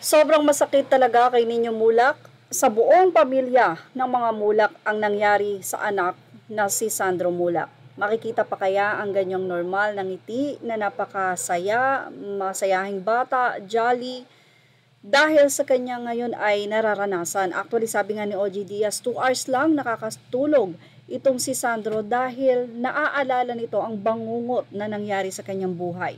Sobrang masakit talaga kay Ninyo Mulak. Sa buong pamilya ng mga Mulak ang nangyari sa anak na si Sandro Mulak. Makikita pa kaya ang ganyang normal na ngiti na napakasaya, masayahing bata, jolly, dahil sa kanya ngayon ay nararanasan. Actually, sabi nga ni OG Diaz, 2 hours lang nakakatulog itong si Sandro dahil naaalala nito ang bangungot na nangyari sa kanyang buhay.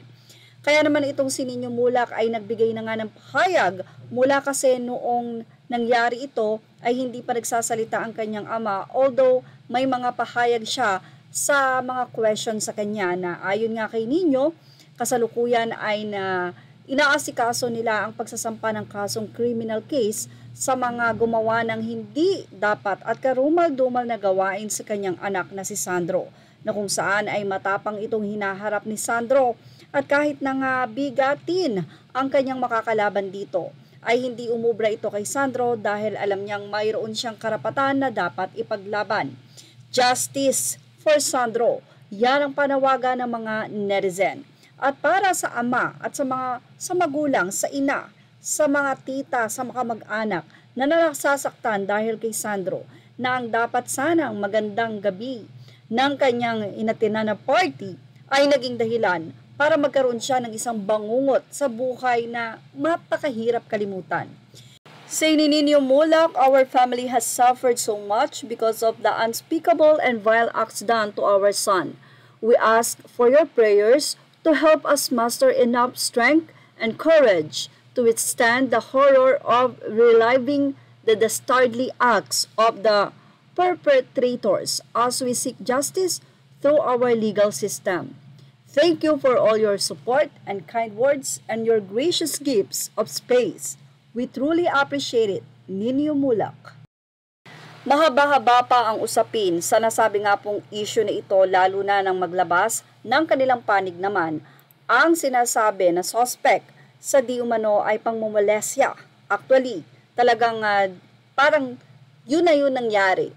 Kaya naman itong si Ninyo Mulak ay nagbigay na nga ng pahayag mula kasi noong nangyari ito ay hindi pa nagsasalita ang kanyang ama, although may mga pahayag siya sa mga question sa kanya na ayon nga kay Ninyo, kasalukuyan ay na inaasikaso nila ang pagsasampa ng kasong criminal case sa mga gumawa ng hindi dapat at karumal-dumal na gawain sa kanyang anak na si Sandro, na kung saan ay matapang itong hinaharap ni Sandro at kahit na nga bigatin ang kanyang makakalaban dito, ay hindi umubra ito kay Sandro dahil alam niyang mayroon siyang karapatan na dapat ipaglaban. Justice for Sandro, yan ang panawagan ng mga netizen. At para sa ama at sa magulang, sa ina, sa mga tita, sa mga mag-anak na nasasaktan dahil kay Sandro, na ang dapat sanang magandang gabi ng kanyang inatina na party ay naging dahilan para magkaroon siya ng isang bangungot sa buhay na mapakahirap kalimutan. Say ni Ninyo Mulak, our family has suffered so much because of the unspeakable and vile acts done to our son. We ask for your prayers to help us muster enough strength and courage to withstand the horror of reliving the dastardly acts of the perpetrators as we seek justice through our legal system. Thank you for all your support and kind words and your gracious gifts of space. We truly appreciate it, Ninyo Mulak. Mahaba-haba pa ang usapin sa nasabi nga pong issue na ito, lalo na nang maglabas ng kanilang panig naman ang sinasabi na suspect sa di umano ay pangmumolesya. Actually, talagang parang yun na yun nangyari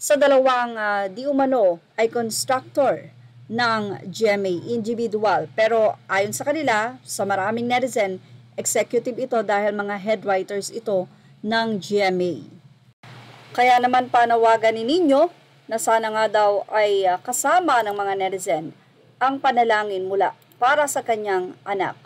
sa dalawang di umano ay constructor ng GMA individual. Pero ayon sa kanila, sa maraming netizen, executive ito dahil mga head writers ito ng GMA. Kaya naman panawagan ni Ninyo na sana nga daw ay kasama ng mga netizen ang panalangin mula para sa kanyang anak,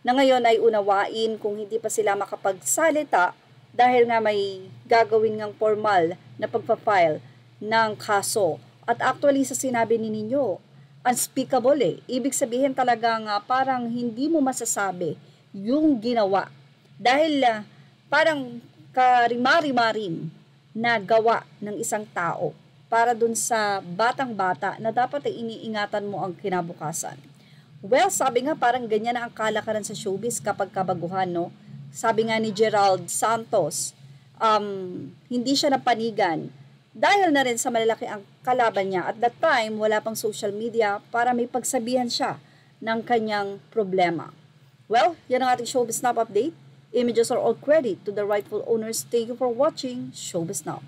na ngayon ay unawain kung hindi pa sila makapagsalita dahil nga may gagawin ngang formal na pagpa-file ng kaso. At actually sa sinabi ni Ninyo, unspeakable ibig sabihin talagang parang hindi mo masasabi yung ginawa dahil parang karimari-marim na gawa ng isang tao para dun sa batang-bata na dapat ay iniingatan mo ang kinabukasan. Well, sabi nga parang ganyan na ang kalakaran sa showbiz kapag kabaguhan, no? Sabi nga ni Gerald Santos, hindi siya napanigan dahil na rin sa malalaki ang kalaban niya. At that time, wala pang social media para may pagsabihan siya ng kanyang problema. Well, yan ang ating Showbiz Now update. Images are all credit to the rightful owners. Thank you for watching Showbiz Now.